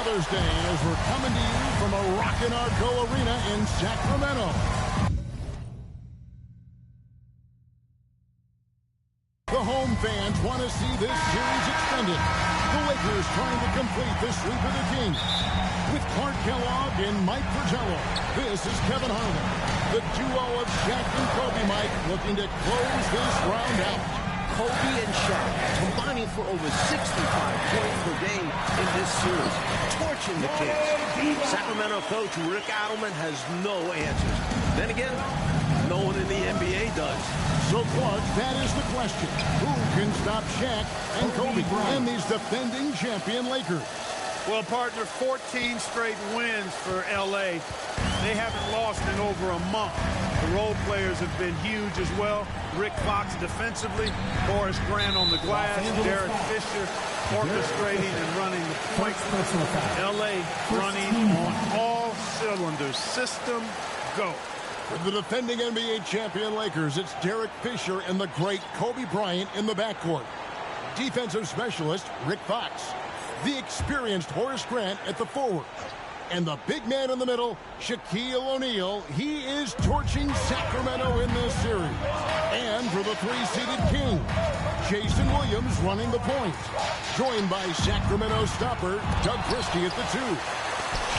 Father's Day as we're coming to you from a Rockin' Arco Arena in Sacramento. The home fans want to see this series extended. The Lakers trying to complete the sweep of the Kings. With Clark Kellogg and Mike Fratello, this is Kevin Harlan. The duo of Shaq and Kobe, Mike, looking to close this round out. Kobe and Shaq combining for over 65 points per game in this series, torching the Kings. Sacramento coach Rick Adelman has no answers. Then again, no one in the NBA does. So, Clark, that is the question. Who can stop Shaq and Kobe and these defending champion Lakers? Well, partner, 14 straight wins for L.A. They haven't lost in over a month. The role players have been huge as well. Rick Fox defensively, Horace Grant on the glass, Derek Fisher orchestrating and running the point. L.A. running on all cylinders. System, go. For the defending NBA champion Lakers, it's Derek Fisher and the great Kobe Bryant in the backcourt. Defensive specialist Rick Fox. The experienced Horace Grant at the forward. And the big man in the middle, Shaquille O'Neal. He is torching Sacramento in this series. And for the three-seeded Kings, Jason Williams running the point. Joined by Sacramento stopper Doug Christie at the 2.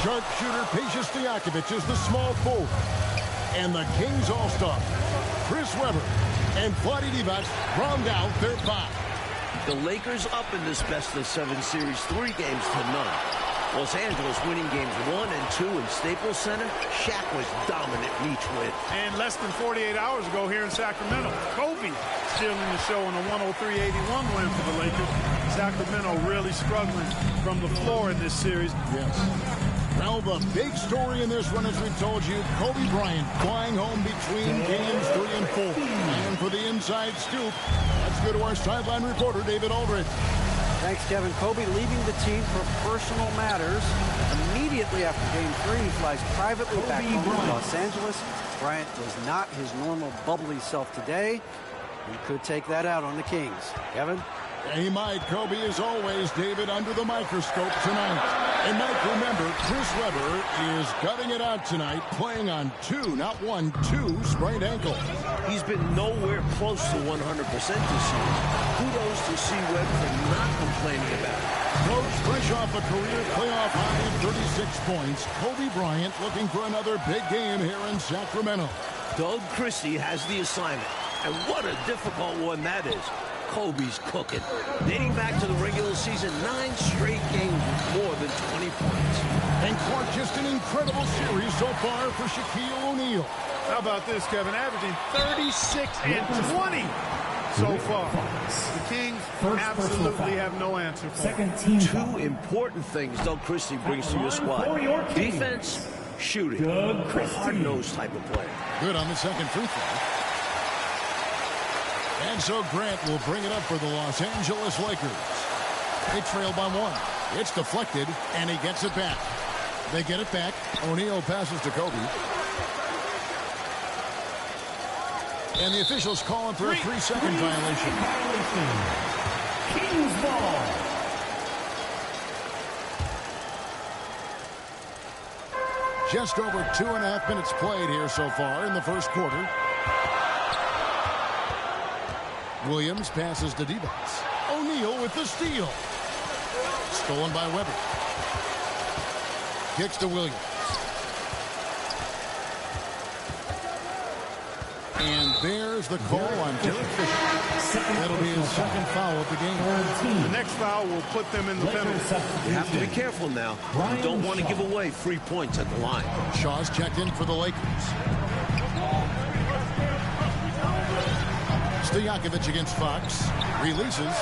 Sharpshooter Peja Stojakovic is the small forward. And the Kings all-star, Chris Webber and Vlade Divac round out their 5. The Lakers up in this best-of-7 series, 3 games to none. Los Angeles winning games 1 and 2 in Staples Center. Shaq was dominant in each win. And less than 48 hours ago here in Sacramento, Kobe stealing the show in a 103-81 win for the Lakers. Sacramento really struggling from the floor in this series. Yes. Well, the big story in this one, as we've told you, Kobe Bryant flying home between games 3 and 4. And for the inside scoop, let's go to our sideline reporter, David Aldridge. Thanks, Kevin. Kobe leaving the team for personal matters. Immediately after Game 3, he flies privately back home to Los Angeles. Bryant was not his normal bubbly self today. He could take that out on the Kings. Kevin? He might. Kobe, as always, David, under the microscope tonight. And Mike, remember, Chris Webber is gutting it out tonight, playing on 2, not 1, 2 sprained ankles. He's been nowhere close to 100% this year. Kudos to C. Webb for not complaining about it. Coach, fresh off a career playoff high of 36 points, Kobe Bryant looking for another big game here in Sacramento. Doug Christie has the assignment, and what a difficult one that is. Kobe's cooking. Dating back to the regular season, 9 straight games with more than 20 points. And Clark, just an incredible series so far for Shaquille O'Neal. How about this, Kevin? Averaging 36 and 20 so far. The Kings absolutely have no answer for it. 2 important things Doug Christie brings to your squad. Defense, shooting. Hard-nosed type of player. Good on the second free throw. And so Grant will bring it up for the Los Angeles Lakers. They trail by 1. It's deflected, and he gets it back. They get it back. O'Neal passes to Kobe. And the officials calling for a 3-second violation. Kings ball. Just over 2.5 minutes played here so far in the first quarter. Williams passes to Divac. O'Neal with the steal. Stolen by Webber. Kicks to Williams. And there's the call on Derek Fisher. That'll be his second foul of the game. The next foul will put them in the penalty. You have to be careful now. You don't want to give away free points at the line. Shaw's checked in for the Lakers. Stojakovic against Fox. Releases.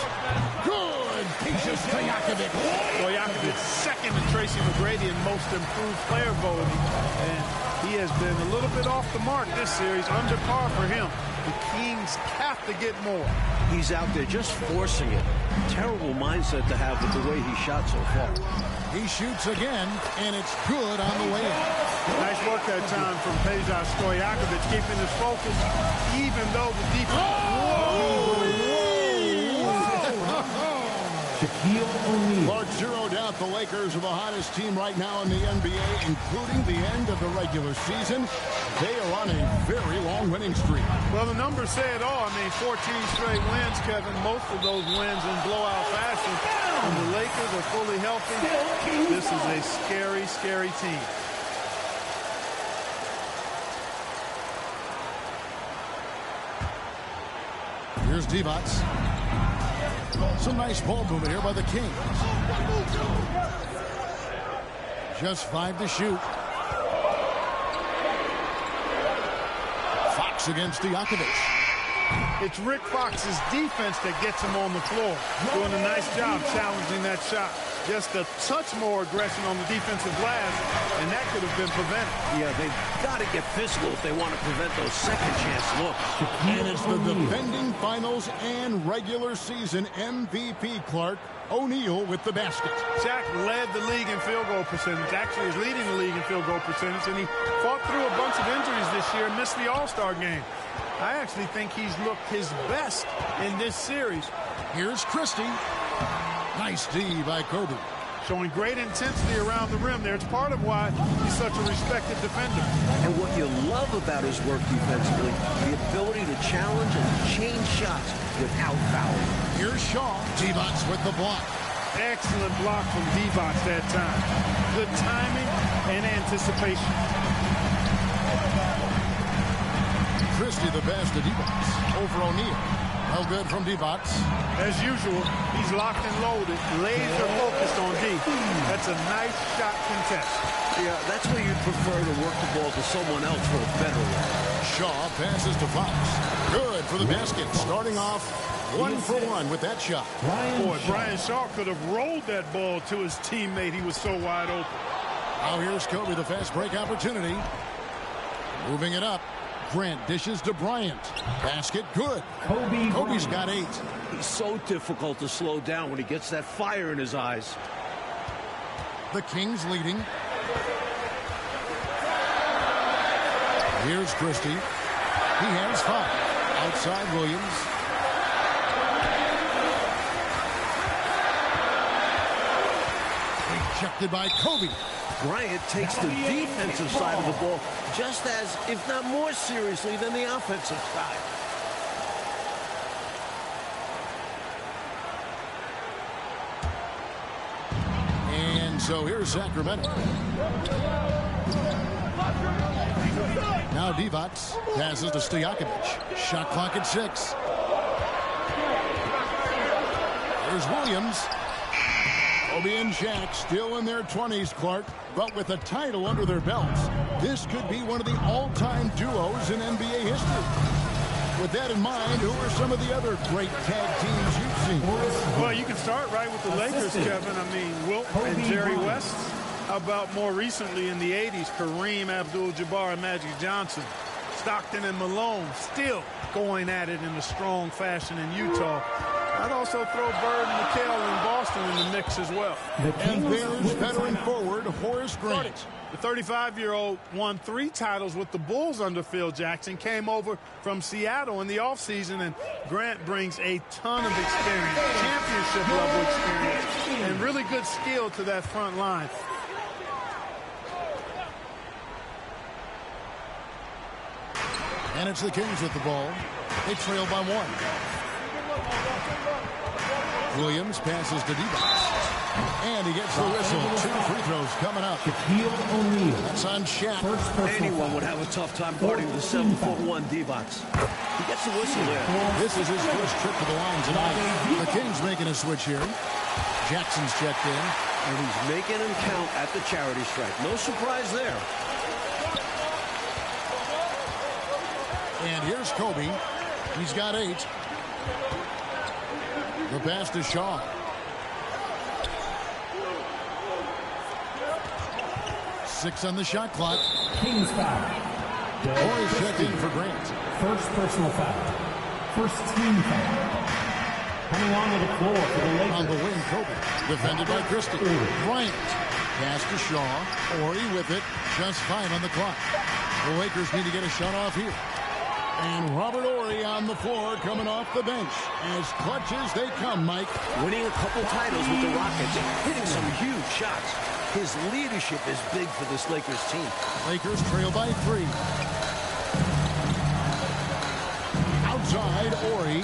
Good! Peja Stojakovic. Stojakovic second to Tracy McGrady in most improved player voting. And he has been a little bit off the mark this series. Under par for him. The Kings have to get more. He's out there just forcing it. Terrible mindset to have with the way he shot so far. He shoots again, and it's good on the way in. Nice work that time from Peja Stojakovic, keeping his focus, even though the defense... Clark zeroed out the Lakers are the hottest team right now in the NBA, including the end of the regular season. They are on a very long winning streak. Well, the numbers say it all. I mean, 14 straight wins, Kevin. Most of those wins in blowout fashion. When the Lakers are fully healthy, this is a scary, scary team. Here's Divac. Some nice ball movement here by the Kings. Just 5 to shoot. Fox against Stojakovic. It's Rick Fox's defense that gets him on the floor. Doing a nice job challenging that shot. Just a touch more aggression on the defensive glass, and that could have been prevented. Yeah, they've got to get physical if they want to prevent those second chance looks. And it's the defending finals and regular season MVP, Clark. O'Neal with the basket. Shaq led the league in field goal percentage. Actually is leading the league in field goal percentage, and he fought through a bunch of injuries this year and missed the All-Star game. I actually think he's looked his best in this series. Here's Christie. Nice D by Kobe. Showing great intensity around the rim there. It's part of why he's such a respected defender. And what you love about his work defensively, the ability to challenge and change shots without fouling. Here's Shaw. Divac with the block. Excellent block from Divac that time. Good timing and anticipation. Christie the best to Divac over O'Neal. Well good from Divac. As usual, he's locked and loaded, laser focused on D. That's a nice shot contest. Yeah, that's where you'd prefer to work the ball to someone else for a better one. Shaw passes to Fox. Good for the basket. Starting off 1 for 1 with that shot. Boy, Brian Shaw could have rolled that ball to his teammate. He was so wide open. Now here's Kobe, the fast break opportunity. Moving it up. Grant dishes to Bryant. Basket good. Kobe's got 8. He's so difficult to slow down when he gets that fire in his eyes. The Kings leading. Here's Christie. He has 5. Outside Williams. Rejected by Kobe. Bryant takes the defensive side of the ball just as, if not more seriously, than the offensive side. And so here's Sacramento. Now Divac passes to Stojakovic. Shot clock at 6. There's Williams. Kobe and Shaq still in their 20s, Clark, but with a title under their belts. This could be one of the all-time duos in NBA history. With that in mind, who are some of the other great tag teams you've seen? Well, you can start right with the Lakers, Kevin. I mean, Wilt and Jerry West. How about more recently in the 80s, Kareem Abdul-Jabbar and Magic Johnson. Stockton and Malone still going at it in a strong fashion in Utah. I'd also throw Bird and McHale in Boston in the mix as well. And there's veteran forward Horace Grant. The 35-year-old won 3 titles with the Bulls under Phil Jackson, came over from Seattle in the offseason, and Grant brings a ton of experience, championship-level experience, and really good skill to that front line. And it's the Kings with the ball. They trail by 1. Williams passes to Divac. And he gets the whistle. 2 free throws coming up. That's on Shaq. Anyone would have a tough time guarding the 7'1" Divac. He gets the whistle there. This is his first trip to the line tonight. The Kings making a switch here. Jackson's checked in. And he's making him count at the charity stripe. No surprise there. And here's Kobe. He's got 8. The pass to Shaw. Six on the shot clock. Kings foul. Boys checked in for Grant. First personal foul. First team foul. Coming onto the floor for the Lakers. On the wing, Kobe. Defended by Christie. Bryant. Pass to Shaw. Ori with it. Just 5 on the clock. The Lakers need to get a shot off here. And Robert Horry on the floor coming off the bench. As clutch as they come, Mike. Winning a couple titles with the Rockets, hitting some huge shots. His leadership is big for this Lakers team. Lakers trail by 3. Outside, Horry.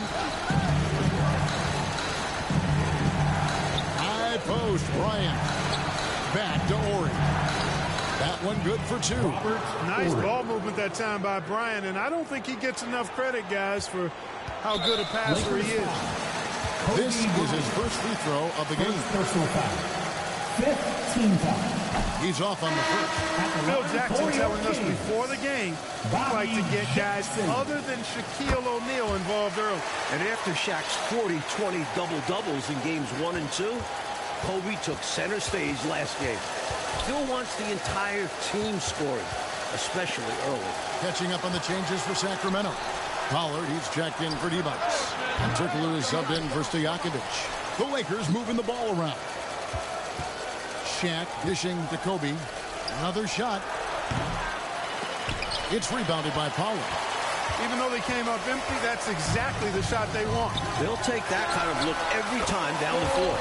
High post, Bryant. Back to Horry. That one good for 2. Nice ball movement that time by Bryant, and I don't think he gets enough credit, guys, for how good a passer he is. This is his first free throw of the game. Personal foul. 15 foul. He's off on the first. Phil Jackson telling us before the game he'd like to get guys other than Shaquille O'Neal involved early. And after Shaq's 40-20 double-doubles in games 1 and 2, Kobe took center stage last game. Phil wants the entire team scoring, especially early. Catching up on the changes for Sacramento. Pollard, he's checked in for D-Bucks. And Turkoglu is subbed in for Stojakovic. The Lakers moving the ball around. Shaq dishing to Kobe. Another shot. It's rebounded by Pollard. Even though they came up empty, that's exactly the shot they want. They'll take that kind of look every time down the floor,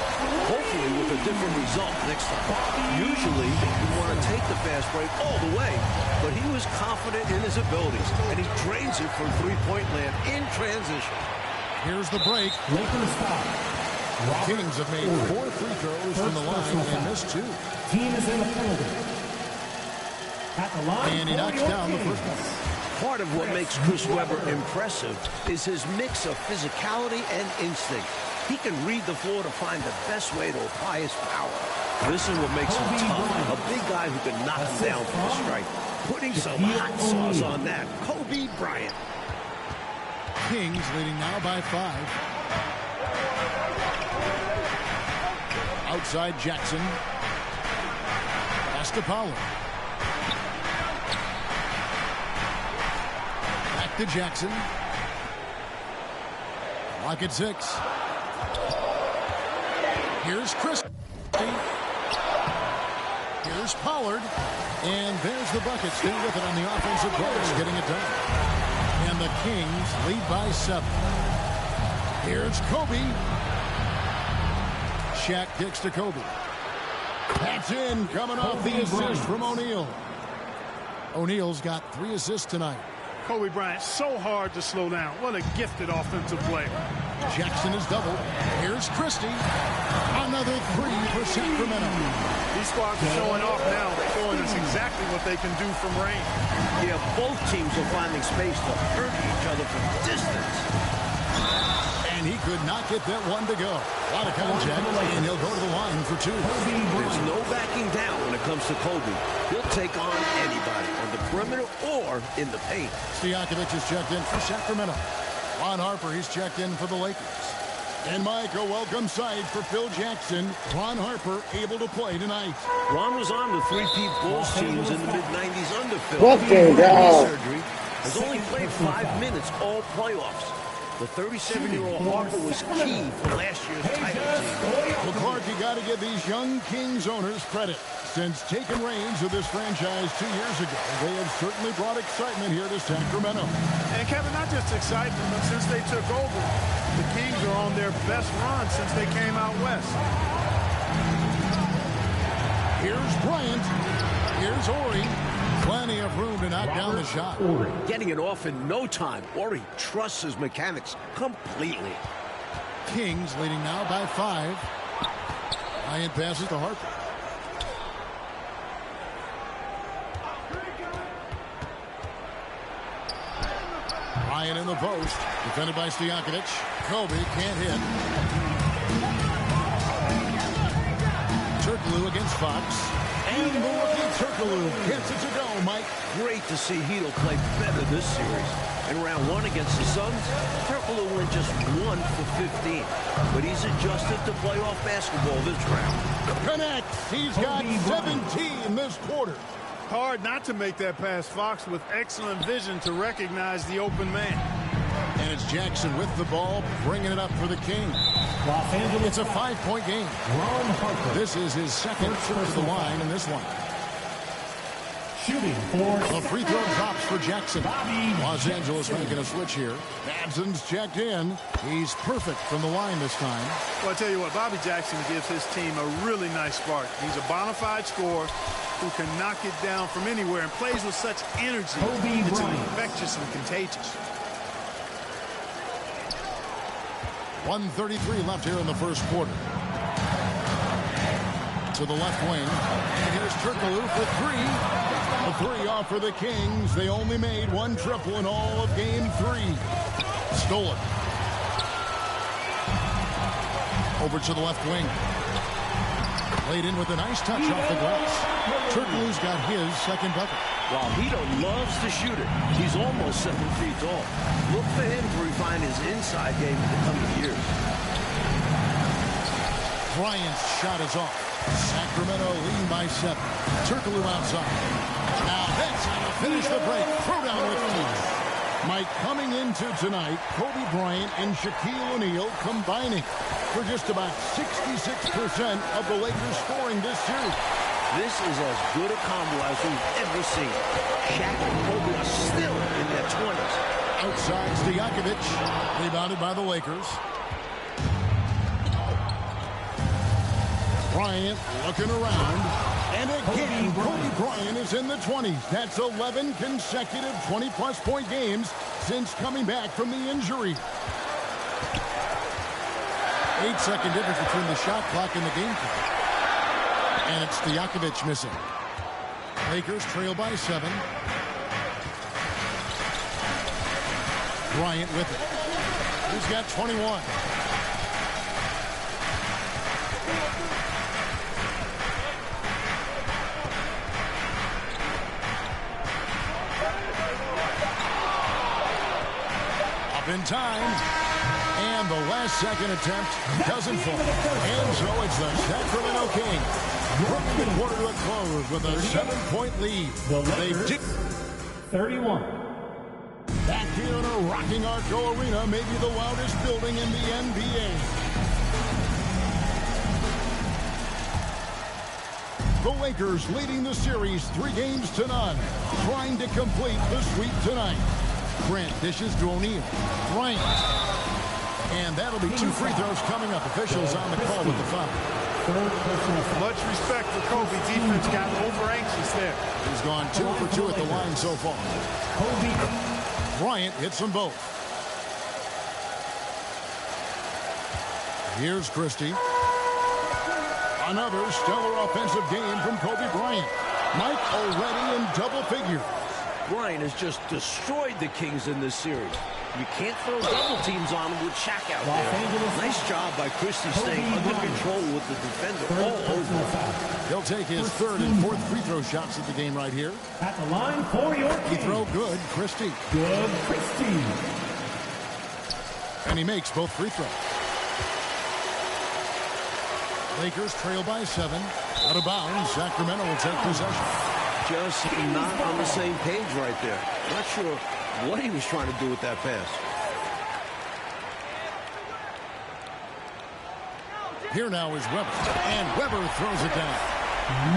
hopefully with a different result next time. Usually, you want to take the fast break all the way, but he was confident in his abilities, and he drains it from three-point land in transition. Here's the break. Lakers foul. Kings have made 4 free throws from the line and missed 2. Team is in the penalty. At the line, And he knocks down the first one. Part of what makes Chris Webber impressive is his mix of physicality and instinct. He can read the floor to find the best way to apply his power. This is what makes him tough. A big guy who can knock him down from the strike. Putting some hot sauce on that. Kobe Bryant. Kings leading now by 5. Outside Jackson. Pass to Pollard. Back to Jackson. Clock at 6. Here's Chris. Here's Pollard. And there's the bucket. Stay with it on the offensive glass, getting it done. And the Kings lead by 7. Here's Kobe. Shaq kicks to Kobe. That's in, coming off the assist from O'Neal. O'Neal's got 3 assists tonight. Kobe Bryant, so hard to slow down. What a gifted offensive player. Jackson is doubled. Here's Christie. Another 3 for Sacramento. These squads are showing off now, showing us exactly what they can do from range. Yeah, both teams are finding space to hurt each other from distance. And he could not get that one to go. A lot of contact, and he'll go to the line for 2. There's no backing down when it comes to Kobe. He'll take on anybody on the perimeter or in the paint. Stojakovic is checked in for Sacramento. Ron Harper, he's checked in for the Lakers. And Mike, a welcome sight for Phil Jackson. Ron Harper able to play tonight. Ron was on the three-peat Bulls teams in the mid-90s under Phil. Fucking God. Surgery. Has only played 5 minutes all playoffs. The 37-year-old Harper was key for last year's title team. Well, Clark, you got to give these young Kings owners credit. Since taking reins of this franchise 2 years ago, they have certainly brought excitement here to Sacramento. And Kevin, not just excitement, but since they took over, the Kings are on their best run since they came out west. Here's Bryant. Here's Horry. Plenty of room to knock down the shot. Getting it off in no time. Horry trusts his mechanics completely. Kings leading now by 5. Bryant passes to Harper. Bryant in the post. Defended by Stojakovic. Kobe can't hit. Turkoglu against Fox. And the rookie Turkoglu gets it to go, Mike. Great to see Hedo play better this series. In round 1 against the Suns, Turkoglu went just 1 for 15. But he's adjusted to playoff basketball this round. Connects. He's got 17 this quarter. Hard not to make that pass. Fox with excellent vision to recognize the open man. And it's Jackson with the ball, bringing it up for the Kings. It's a 5-point game. This is his second trip to the line in this one. Shooting for The free throw drops for Jackson. Los Angeles making a switch here. Babson's checked in. He's perfect from the line this time. Well, I tell you what, Bobby Jackson gives his team a really nice spark. He's a bona fide scorer who can knock it down from anywhere and plays with such energy. It's infectious and contagious. 1:33 left here in the first quarter. To the left wing. And here's Turkoglu for three. The three off for the Kings. They only made one triple in all of game 3. Stolen. Over to the left wing. Played in with a nice touch off the glass. Turkoglu's got his second bucket. While Hedo loves to shoot it, he's almost 7 feet tall. Look for him to refine his inside game in the coming years. Bryant's shot is off. Sacramento leading by 7. Turkoglu outside. Now that's how to finish the break. Throw down with 2. Mike, coming into tonight, Kobe Bryant and Shaquille O'Neal combining for just about 66% of the Lakers scoring this series. This is as good a combo as we've ever seen. Shaq and Kobe are still in their 20s. Outside Stojakovic, rebounded by the Lakers. Bryant looking around. And again, Kobe Bryant is in the 20s. That's 11 consecutive 20-plus point games since coming back from the injury. 8-second difference between the shot clock and the game clock. And it's Stojakovic missing. Lakers trail by 7. Bryant with it. He's got 21. Up in time. And the last second attempt doesn't fall. And so it's the Sacramento Kings bringing the quarter to a close with a 7-point lead. They did 31. Back here in a rocking Arco Arena, maybe the loudest building in the NBA. The Lakers leading the series 3-0, trying to complete the sweep tonight. Grant dishes to O'Neal. Bryant. And that'll be 2 free throws coming up. Officials on the call with the foul. Much respect for Kobe. Defense got over anxious there. He's gone 2 for 2 at the line so far. Bryant hits them both. Here's Christie. Another stellar offensive game from Kobe Bryant. Mike already in double figures. Bryant has just destroyed the Kings in this series. You can't throw double teams on him with Shaq out there. Nice job by Christie staying under control with the defender all over. He'll take his 3rd and 4th free throw shots at the game right here. At the line for your He throw good, Christie. Good, Christie. And he makes both free throws. Lakers trail by 7. Out of bounds, Sacramento will take possession. Just not on the same page right there. Not sure what he was trying to do with that pass. Here now is Weber. And Weber throws it down.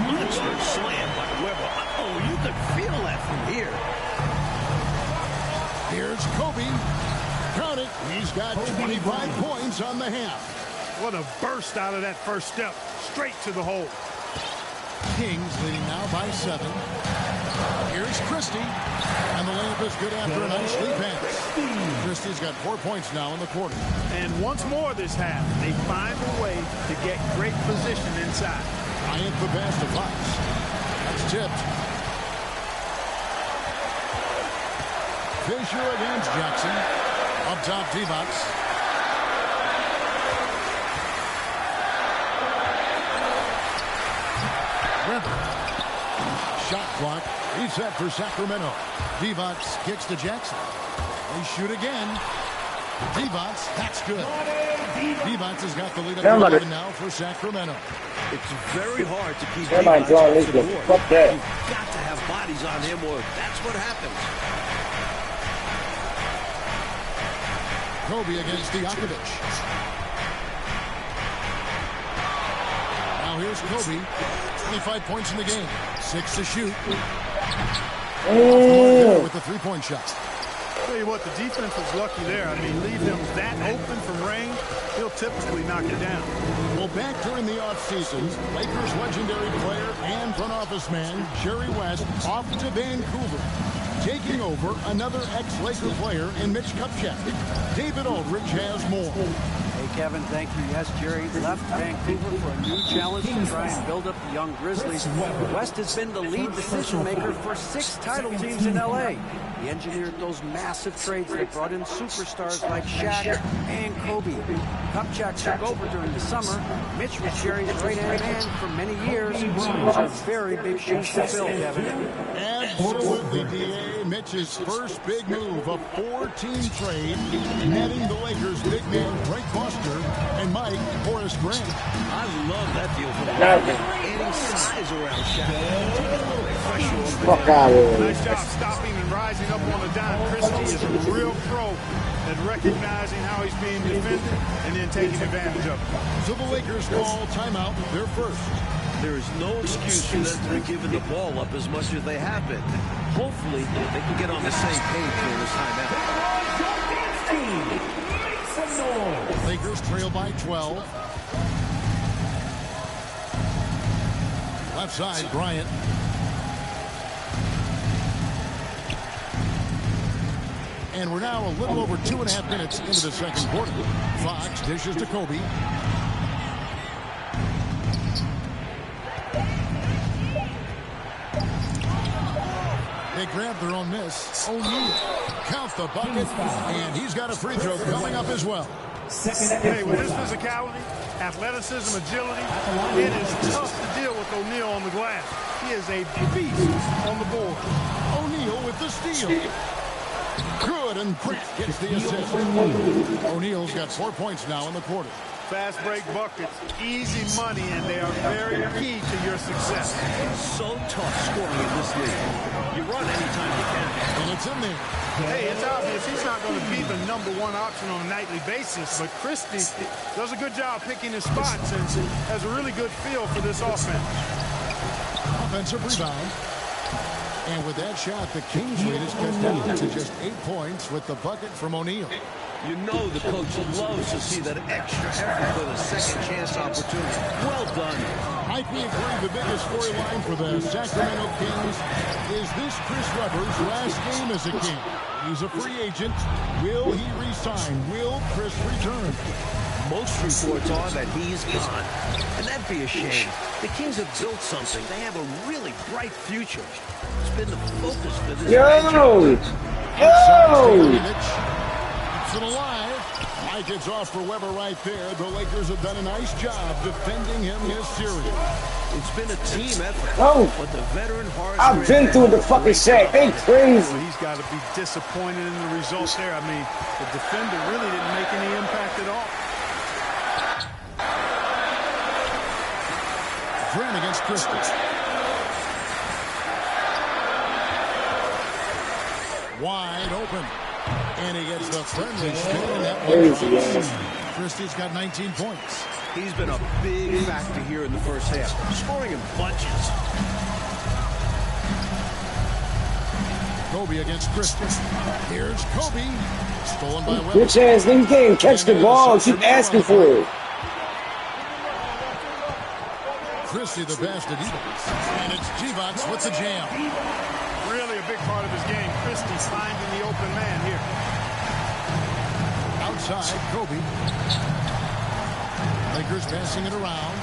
Monster slam by Weber. Oh, you could feel that from here. Here's Kobe. Count it. He's got 25 points on the half. What a burst out of that first step. Straight to the hole. Kings leading now by 7. Here's Christie. And the layup is good after a nice lead pass. Christie's got 4 points now in the quarter. And once more this half, they find a way to get great position inside. Bryant the pass to Fox. That's tipped. Fisher against Jackson. Up top, Divac. Shot clock reset for Sacramento. Divac kicks to Jackson. They shoot again. Divac, that's good. Divac has got the lead up to 11 now for Sacramento. It's very hard to keep Divac off the board. You've got to have bodies on him or that's what happens. Kobe against Stojakovic. Now here's Kobe. 25 points in the game. 6 to shoot. With the three-point shot. Tell you what, the defense was lucky there. I mean, leave him that open from range, he'll typically knock it down. Well, back during the offseason, Lakers legendary player and front office man Jerry West off to Vancouver, taking over another ex-Laker player in Mitch Kupchak. David Aldridge has more. Hey, Kevin, thank you. Yes, Jerry left Vancouver for a new challenge to try and build up the young Grizzlies. West has been the lead decision maker for 6 title teams in L.A. He engineered those massive trades that brought in superstars like Shaq and Kobe. Kupchak took over during the summer. Mitch was Jerry's right-hand man for many years. Those are very big shoes to fill, Kevin. Absolutely, D.A. Mitch's first big move, a 4-team trade, netting the Lakers' big man Greg Foster and Mike Horace Grant. I love that deal for the Lakers. Adding size around Shaq. Taking a little pressure off the Fuck out of here. Nice job stopping and rising up on a dime. Christie is a real pro at recognizing how he's being defended and then taking advantage of it. So the Lakers call timeout, their first. There is no excuse for them to be giving the ball up as much as they have been. Hopefully, they can get on the same page during this timeout. Lakers trail by 12. Left side, Bryant. And we're now a little over 2.5 minutes into the second quarter. Fox dishes to Kobe. They grab their own miss. O'Neal counts the bucket, and he's got a free throw coming up as well. Hey, with his physicality, athleticism, agility, it is tough to deal with O'Neal on the glass. He is a beast on the board. O'Neal with the steal. Good, and Grant gets the assist. O'Neal's got 4 points now in the quarter. Fast break buckets, easy money, and they are very key to your success. So tough scoring in this league. You run anytime you can. And it's in there. Hey, it's obvious he's not going to be the #1 option on a nightly basis, but Christie does a good job picking his spots and has a really good feel for this offense. Offensive rebound. And with that shot, the Kings lead is cut down to just 8 points with the bucket from O'Neal. You know the coach loves to see that extra effort for the second chance opportunity. Well done. Mike, we agree the biggest storyline for the Sacramento Kings is this Chris Webber's last game as a King. He's a free agent. Will he resign? Will Chris return? Most reports are that he's gone. And that'd be a shame. The Kings have built something. They have a really bright future. It's been the focus for this Yo! Keeps it alive. Mike gets off for Webber right there. The Lakers have done a nice job defending him this series. It's been a team effort. Oh, But the veteran Horace I've been through the fucking shit. They crazy. So he's got to be disappointed in the results there. I mean, the defender really didn't make any impact at all. Grant against Christie. Wide open. And he gets the friendly spin on that one. Christie's got 19 points. He's been a big factor here in the first half, scoring in bunches. Kobe against Christie. Here's Kobe. Stolen by Webber. Good chance, nigga can't catch the ball. Keep asking for it. Christie the best at defense. And it's Divac with the jam. Really a big part of his game. Christie finding the open man here. Outside, Kobe. Lakers passing it around.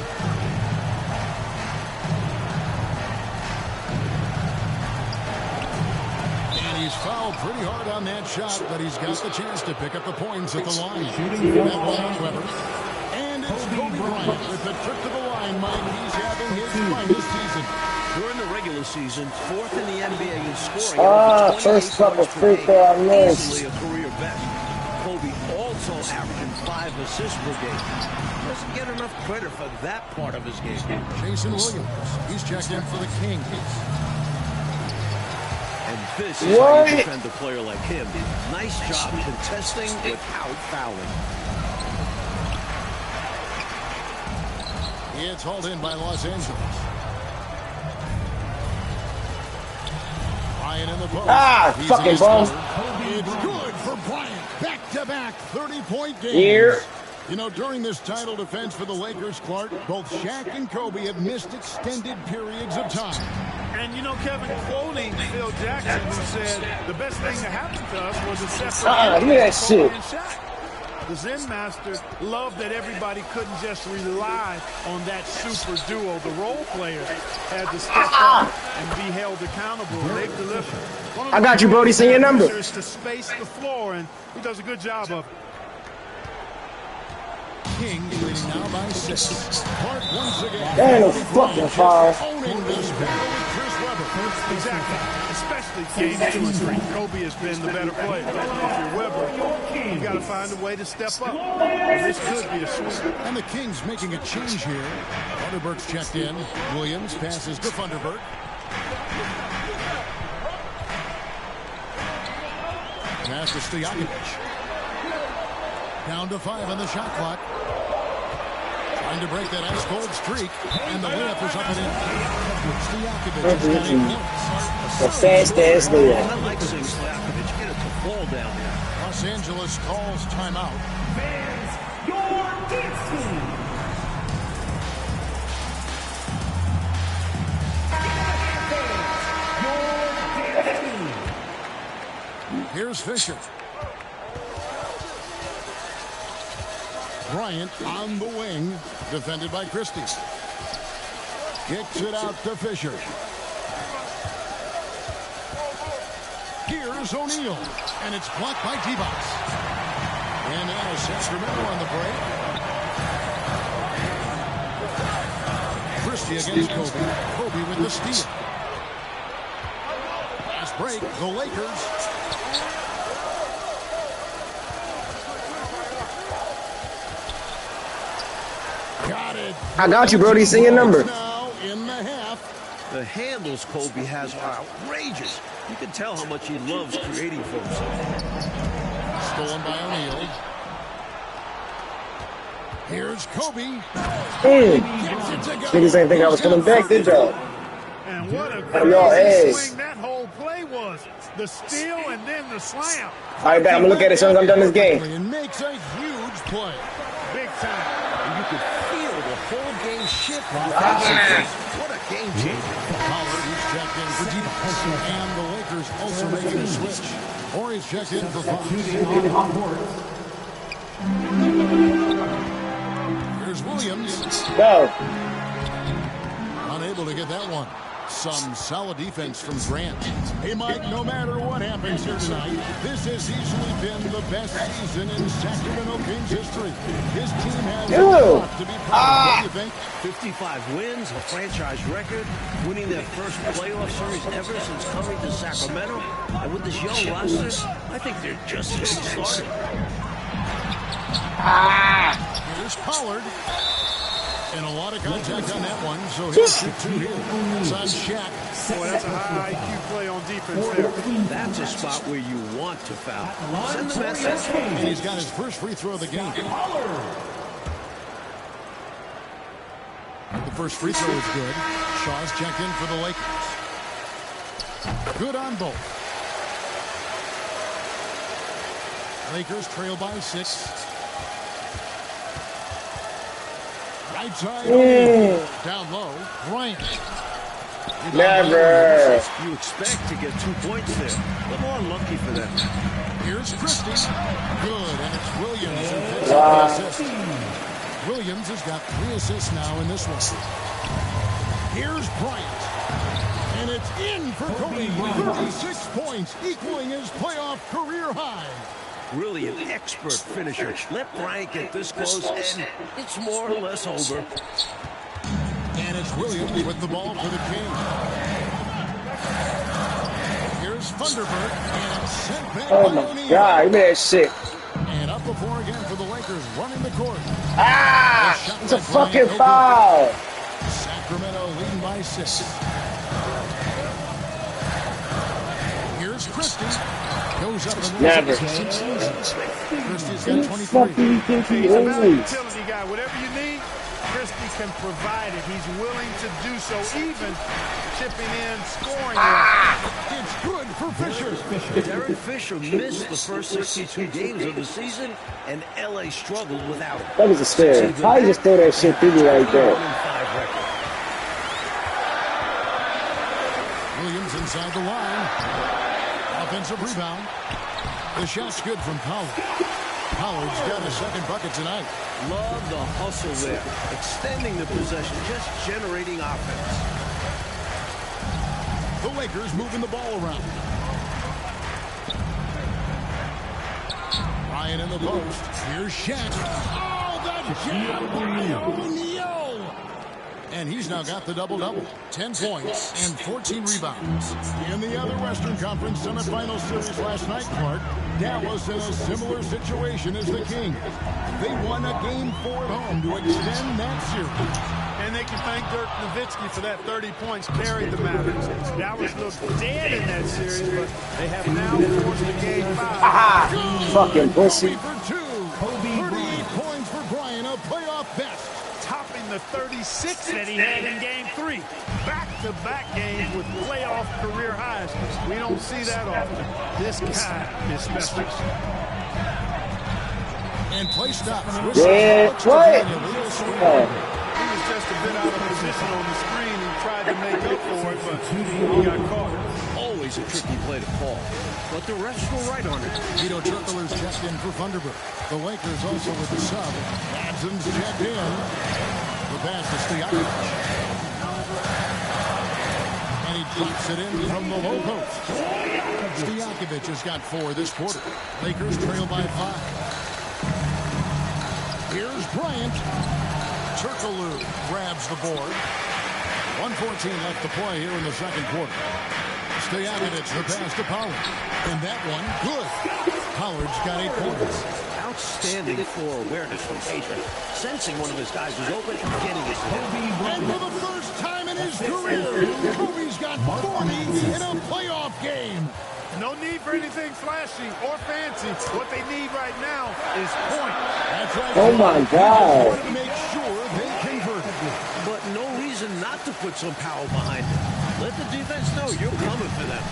And he's fouled pretty hard on that shot, but he's got the chance to pick up the points at the line. That one on Webber. And it's Kobe Bryant with the trip to the line, Mike. He's having his finest season. During the regular season, 4th in the NBA in scoring. First couple free throw I missed. Easily a career best. Kobe also averaging 5 assists per game. Doesn't get enough credit for that part of his game. Jason Williams, he's checked in for the Kings. And this is how you defend a player like him. Nice job contesting without fouling. It's hauled in by Los Angeles. Bryant in the post. Ah, He's fucking on ball. It's good for Bryant. Back-to-back 30-point games. Here. You know, during this title defense for the Lakers, Clark, both Shaq and Kobe have missed extended periods of time. And, you know, Kevin, quoting Phil Jackson, who said the best thing that happened to us was a separate look at that shit. and Shaq. The Zen Master loved that everybody couldn't just rely on that super duo. The role players had to step up and be held accountable. They've delivered. I got you, Brody. Say your number. Is to space the floor, and he does a good job of it. Kings leading now by 6. Clark once again. That ain't no fucking foul. Owning this battle with Chris Webber. Exactly. Especially games 2 and 3. Kobe has been the better player. If you're Webber, you got to find a way to step up. This could be a sweep. And the Kings making a change here. Thunderberg's checked in. Williams passes to Thunderberg. Pass to Stojakovic. Down to 5 on the shot clock. Trying to break that ice-cold streak. And the layup is up and in. Stojakovic has got 8 points. The fast-ass layup. I like seeing Stojakovic get it to fall down there. Los Angeles calls timeout. Fans, your dance team. Your dance team. Here's Fisher. Bryant on the wing, defended by Christie. Kicks it out to Fisher. Here's O'Neal, and it's blocked by T-Box. And now Sacramento on the break. Christie against Kobe. Kobe with the steal. Last break, the Lakers. Got it. I got you, Brody. Say your number. Now in the half. The handles Kobe has are outrageous. You can tell how much he loves creating for himself. Stolen by O'Neal. Here's Kobe. Niggas ain't think I was coming back, did y'all? And what a y'all crazy ass. swing that whole play was. The steal and then the slam. All right, back. I'm gonna look at it as soon as I'm done this game. And makes a huge play. Big time. And you could feel the whole game shift. What a game changer. Pollard is checked in for deep. And the Lakers also making a switch. Horry's checked in for Fox. Here's Williams. Go. Unable to get that one. Some solid defense from Grant. Hey, Mike, no matter what happens here tonight, this has easily been the best season in Sacramento Kings history. This team has enough to be proud. What do you think? 55 wins, a franchise record, winning their first playoff series ever since coming to Sacramento. And with this young roster, I think they're just getting started. Here's Pollard. And a lot of contact on that one, so he'll shoot 2 here. It's on Shaq. Boy, that's a high IQ play on defense there. That's a spot where you want to foul. Send the message. And he's got his first free throw of the game. The first free throw is good. Shaw's checked in for the Lakers. Good on both. Lakers trail by 6. Right side. Down low. Bryant. Never. You expect to get 2 points there. A little unlucky for them. Here's Christie. Good, and it's Williams who picks up the assist. Williams has got 3 assists now in this one. Here's Bryant. And it's in for Kobe. 36 points, equaling his playoff career high. Really an expert finisher. Let Bryant get this close, and it's more or less over. And it's Williams with the ball for the Kings. Here's Thunderberg, and it's sent back Oh by my O'Neal. God, look at that shit. And up before again for the Lakers, running the court. It's a fucking foul. Sacramento leading by 6. Here's Christie. Goes up and Never. Christie's got 23. Fucking think he He's a is. utility guy. Whatever you need, Christie can provide it. He's willing to do so, even chipping in, scoring. It's good for Fisher. Derek Fisher missed the first 62 games of the season, and LA struggled without him. That was a stare. How you just throw that shit through me right there? Williams inside the line. Offensive rebound. The shot's good from Pollard. Pollard's got a second bucket tonight. Love the hustle there. Extending the possession, just generating offense. The Lakers moving the ball around. Ryan in the post. Here's Shaq. Oh, that jam by O'Neal. And he's now got the double-double. 10 points and 14 rebounds. In the other Western Conference semifinal series last night, Clark, Dallas in a similar situation as the Kings. They won a Game 4 at home to extend that series. And they can thank Dirk Nowitzki for that 30 points carried the Mavericks. Dallas looked dead in that series, but they have now forced a Game 5. Fucking pussy. For two. 38 points for Bryant, a playoff best. Topping the 36 that he had in Game 3. Back-to-back games with playoff career highs. We don't see that often. This guy is special. And play stops. Yeah, what? He was just a bit out of position on the screen. He tried to make up for it, but he got caught. Always a tricky play to call, but the refs were right on it. Vito Trickler's checked in for Thunderbird. The Lakers also with the sub. Ladson's checked in. The pass to Stojakovic. And he drops it in from the low post. Stojakovic has got 4 this quarter. Lakers trail by 5. Here's Bryant. Turkoglu grabs the board. 1:14 left to play here in the second quarter. Stojakovic, the pass to Pollard. And that one, good. Pollard's got 8 points. Outstanding floor awareness from Adrian. Sensing one of his guys was open and getting it to him. And for the first time in his career, Kobe's got 40 in a playoff game. No need for anything flashy or fancy. What they need right now is points. That's right. Oh my God. To make sure they convert. But no reason not to put some power behind it. Let the defense know you're coming for them.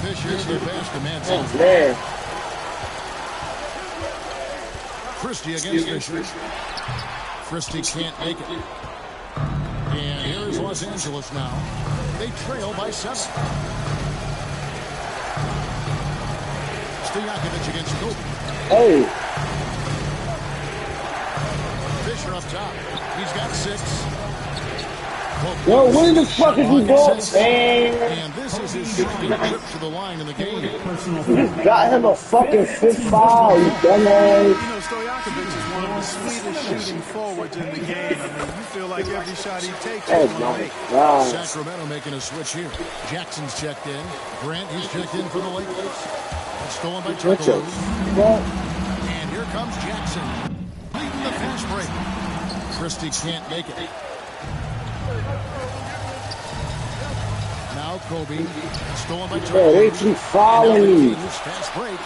Fisher's the pass to Manson. Oh, man. Christie against Fisher. Christie can't make it. And here's Los Angeles now. They trail by 7. Stojakovic against Kobe. Hey. Fisher up top. He's got 6. Yo, where the fuck is he going, man? And this is his second trip to the line in the game. You just got him a fucking 5th foul, you dumbass. You know, Stojakovic is one of the sweetest shooting forwards in the game. I mean, you feel like every shot he takes Oh is going to my make. God. Sacramento making a switch here. Jackson's checked in. Grant, he's checked in for the Lakers. It's stolen by What the Turkoglu. fuck? And here comes Jackson. Leading the fast break. Christie can't make it. Now Kobe. Stolen by Yo, Turkoglu. they keep following me. Fast break.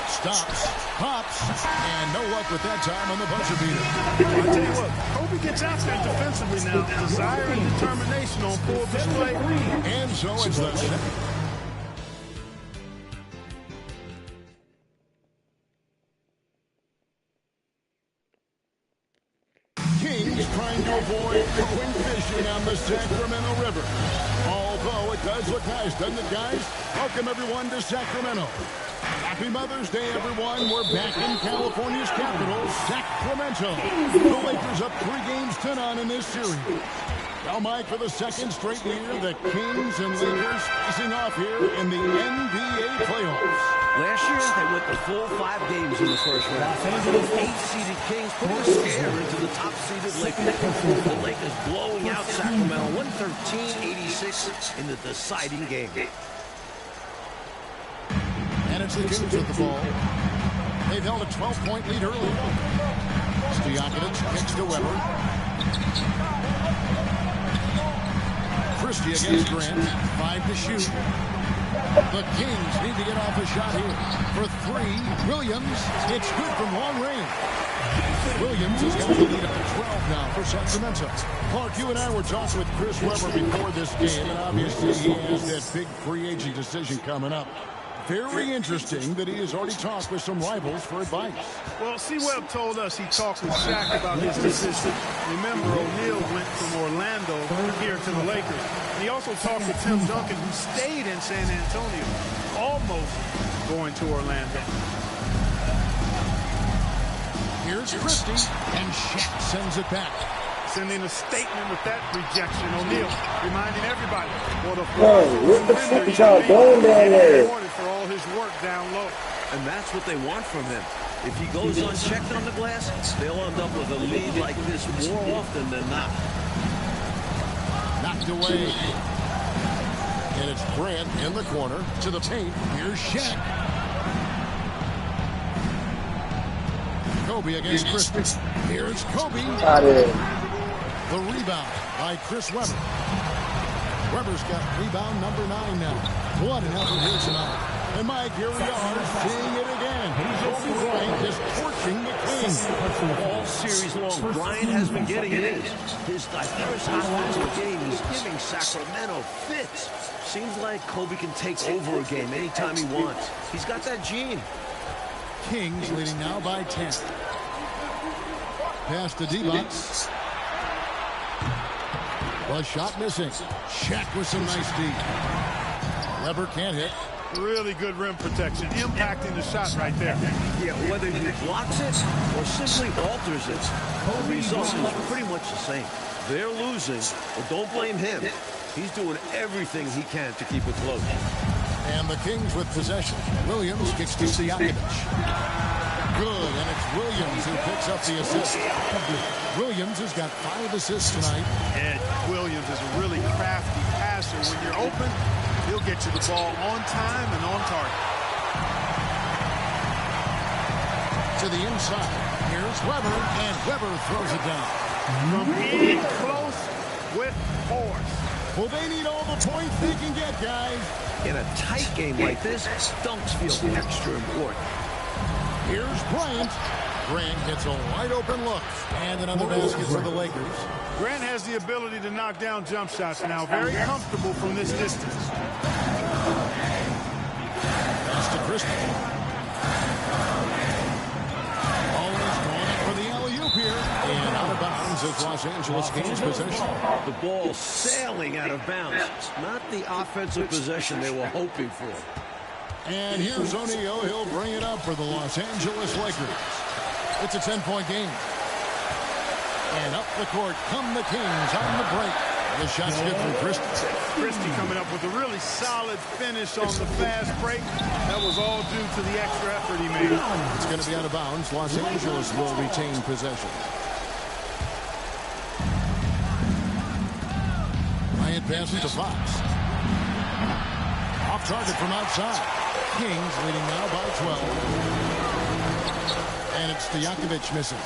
Stops. Pops. And no luck with that time on the buzzer beater. I tell you what, Kobe gets out there defensively now. Desire and determination on full display. And so it's the second. Kings trying to avoid going fishing on the Sacramento River. Although it does look nice, doesn't it, guys? Welcome, everyone, to Sacramento. Happy Mother's Day, everyone. We're back in California's capital, Sacramento. The Lakers up 3 games to none in this series. Now, Mike, for the second straight year, the Kings and Lakers facing off here in the NBA playoffs. Last year, they went the full 5 games in the first round. 8-seeded Kings put a scare into the top-seeded Lakers. The Lakers blowing out Sacramento 113-86 in the deciding game. And it's the Kings with the ball. They've held a 12-point lead early. Stojakovic kicks to Weber. Christie against Grant. 5 to shoot. The Kings need to get off a shot here. For 3, Williams. It's good from long range. Williams has got the lead up to 12 now for Sacramento. Clark, you and I were talking with Chris Webber before this game, and obviously he has that big free agent decision coming up. Very interesting that he has already talked with some rivals for advice. Well, C-Web told us he talked with Shaq about his decision. Remember, O'Neal went from Orlando here to the Lakers. And he also talked with Tim Duncan, who stayed in San Antonio, almost going to Orlando. Here's Christie, and Shaq sends it back. Sending a statement with that rejection. O'Neal reminding everybody what a What the fuck is y'all doing down there? for all his work down low. And that's what they want from him. If he goes unchecked on the glass, they'll end up with a lead like this more often than not. Knocked away. And it's Grant in the corner to the paint. Here's Shaq. Kobe against Christie. Here's Kobe. The rebound by Chris Webber. Webber's got rebound number 9 now. What an effort here tonight. And Mike, here we are seeing it again. Kobe Bryant is torching the Kings. All series long, Bryant has been getting his. His diverse offensive game is giving Sacramento fits. Seems like Kobe can take over a game anytime he wants. He's got that gene. Kings leading now by 10. Pass to D-Box. Well, shot missing. Shaq with some nice D. Webber can't hit. Really good rim protection, impacting the shot right there. Yeah, whether he blocks it or simply alters it, the result is pretty much the same. They're losing, but don't blame him. He's doing everything he can to keep it close. And the Kings with possession. Williams kicks to Siakevich. Good, and it's Williams who picks up the assist. Williams has got 5 assists tonight. And Williams is a really crafty passer. When you're open, he'll get you the ball on time and on target. To the inside. Here's Webber, and Webber throws it down. From in close with force. Well, they need all the points they can get, guys. In a tight game like this, dunks feel extra important. Here's Bryant. Grant gets a wide open look. And another basket for the Lakers. Grant has the ability to knock down jump shots now. Very comfortable from this distance. Pass to Christie. Always going up for the alley-oop here. And out of bounds as Los Angeles gains possession. The ball sailing out of bounds. Not the offensive possession they were hoping for. And here's O'Neal. He'll bring it up for the Los Angeles Lakers. It's a 10-point game. And up the court come the Kings on the break. The shot's good from Christie. Christie coming up with a really solid finish on the fast break. That was all due to the extra effort he made. It's going to be out of bounds. Los Angeles will retain possession. Bryant passes to Fox. Off target from outside. Kings leading now by 12. And it's Stojakovic missing.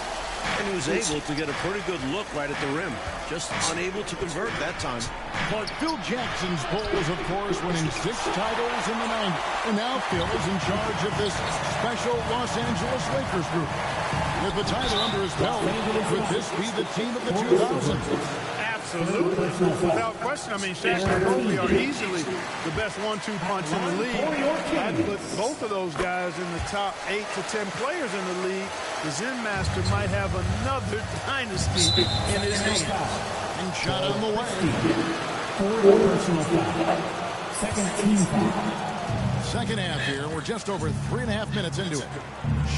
And he was able to get a pretty good look right at the rim. Just unable to convert that time. But Phil Jackson's Bulls, of course, winning 6 titles in the 90s. And now Phil is in charge of this special Los Angeles Lakers group. With the title under his belt, could this be the team of the 2000s? Absolutely. Without question. I mean, Shaq and Kobe are easily the best 1-2 punch in the league. I'd put both of those guys in the top 8 to 10 players in the league. The Zen Master might have another dynasty in his hands. And shot on the way. Personal foul. Second team foul. Second half here. We're just over 3.5 minutes into it.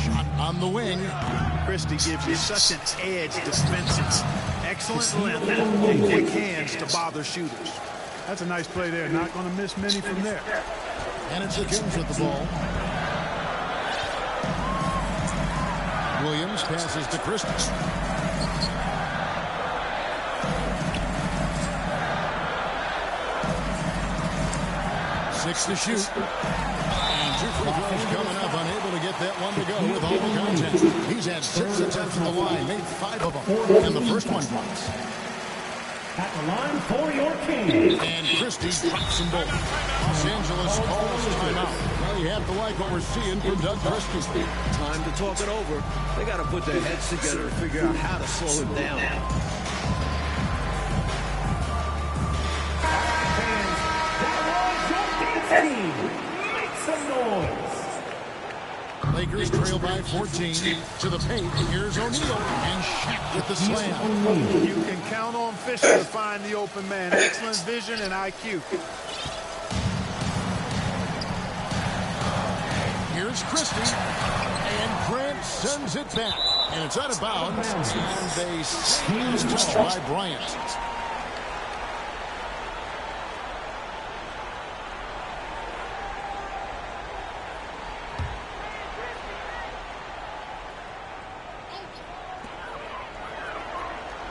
Shot on the wing. Christie gives you such an edge defensively. Excellent length and quick hands to bother shooters. That's a nice play there. Not going to miss many from there. And it's the Kings with the ball. Williams passes to Christie. Six to shoot. And 2 free throws coming up. Unable to get that one to go with all the contact. He's had 6 attempts at the line. Made 5 of them. And the first one drops. At the line for your Kings. And Christie drops them both. Los Angeles calls timeout. Well, you have to like what we're seeing from Doug Christie. Time to talk it over. They got to put their heads together and figure out how to slow him down. Make some noise. Lakers trail by 14 to the paint. Here's O'Neal and Shaq with the slam. You can count on Fisher to find the open man. Excellent vision and IQ. Here's Christie, and Grant sends it back. And it's out of bounds, and they say it was touched by Bryant.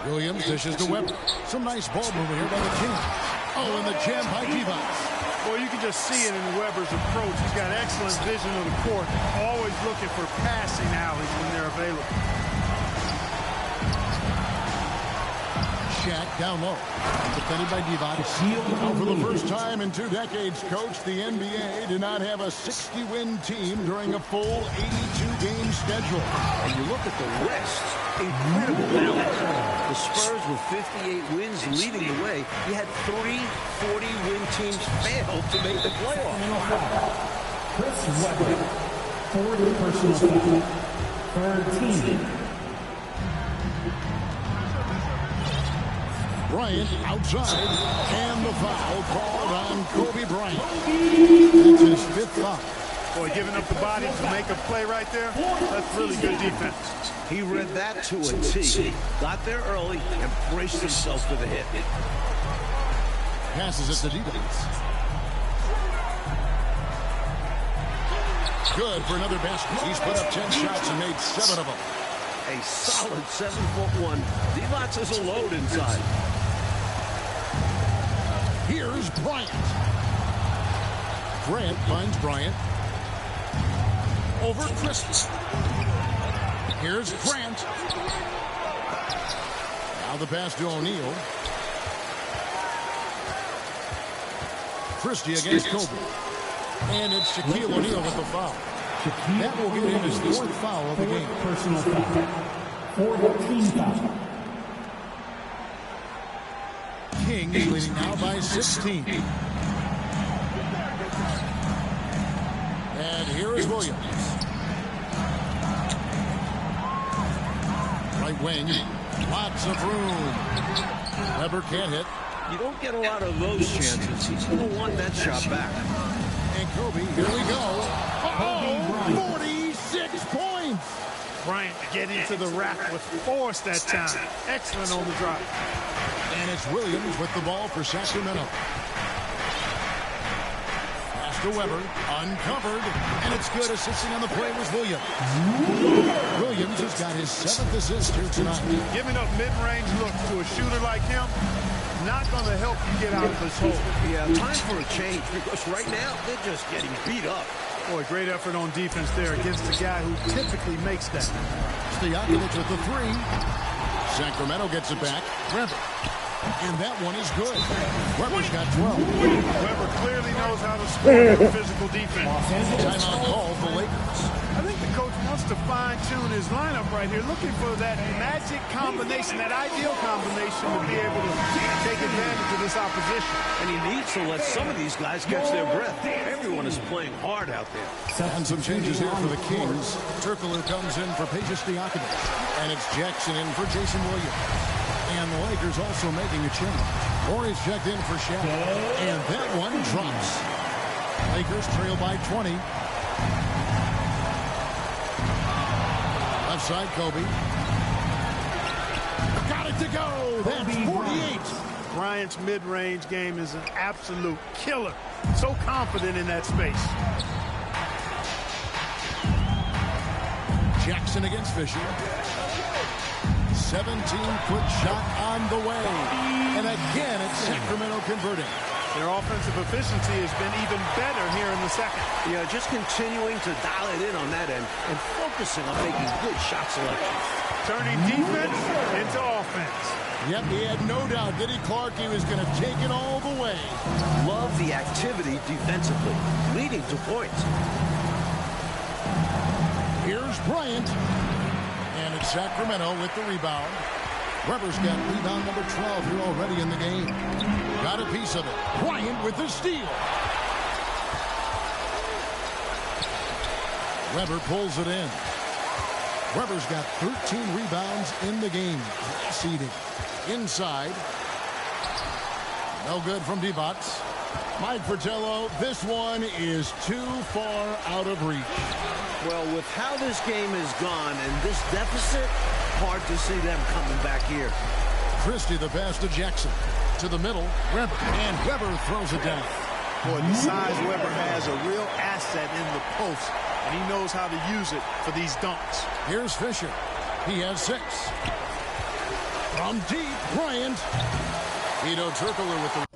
Williams dishes to Webber. Some nice ball movement here by the Kings. Oh, and the jam by Divac. Well, you can just see it in Webber's approach. He's got excellent vision of the court. Always looking for passing alleys when they're available. Shaq down low. Defended by Divac. Now, for the first time in 2 decades, Coach, the NBA did not have a 60-win team during a full 82-game schedule. And you look at the West. Incredible balance. The Spurs with 58 wins leading the way. You had 3 40-win teams fail to make the playoffs. Chris Webber, 40 personal foul. Third team. Bryant outside, and the foul called on Kobe Bryant. That's his 5th foul. Boy, giving up the body to make a play right there, that's really good defense. He read that to a T. Got there early and braced himself for the hit. Passes it to defense. Good for another basket. He's put up 10 shots and made 7 of them. A solid 7'1". Divac is a load inside. Here's Bryant. Grant finds Bryant. Over Christie. Here's Grant. Now the pass to O'Neal. Christie against Kobe. And it's Shaquille O'Neal with the foul. That will give him his 4th foul of the game. Personal foul. 4th team foul. Kings leading now by 16. And here is Williams. Right wing. Lots of room. Webber can't hit. You don't get a lot of those chances. He's going to want that shot back. And Kobe, here we go. Oh, 46 points. Bryant getting to the rack with force that time. Excellent on the drive. And it's Williams with the ball for Sacramento. Pass to Webber, uncovered, and it's good. Assisting on the play was Williams. Williams has got his 7th assist here tonight. Giving up mid-range looks to a shooter like him, not going to help you get out of this hole. Yeah, time for a change because right now they're just getting beat up. Boy, great effort on defense there against the guy who typically makes that. Stojakovic with the 3. Sacramento gets it back. Webber. And that one is good. Webber's got 12. Webber clearly knows how to score with physical defense. Timeout call for Lakers. I think the coach wants to fine-tune his lineup right here, looking for that magic combination, that ideal combination to be able to take advantage of this opposition. And he needs to let some of these guys catch their breath. Everyone is playing hard out there. And some changes here for the Kings. Turkoglu comes in for Peja Stojakovic. And it's Jackson in for Jason Williams. And the Lakers also making a change. Morey's checked in for Shaq. And that one drops. Lakers trail by 20. Left side, Kobe. Got it to go. That's 48. Bryant's mid-range game is an absolute killer. So confident in that space. Jackson against Fisher. 17-foot shot on the way. And again, it's Sacramento converting. Their offensive efficiency has been even better here in the second. Yeah, just continuing to dial it in on that end and focusing on making good shot selection. Turning defense into offense. Yep, he had no doubt, did he, Clark? He was going to take it all the way. Love the activity defensively, leading to points. Here's Bryant. And it's Sacramento with the rebound. Weber's got rebound number 12 here already in the game. Got a piece of it. Bryant with the steal. Weber pulls it in. Weber's got 13 rebounds in the game. Seeding. Inside. No good from D-Bots. Mike Fratello, this one is too far out of reach. Well, with how this game has gone and this deficit, hard to see them coming back here. Christie the pass to Jackson. To the middle, Weber. And Weber throws it down. Boy, the size Weber has, a real asset in the post, and he knows how to use it for these dunks. Here's Fisher. He has 6. From deep, Bryant. Ito Turkoglu with the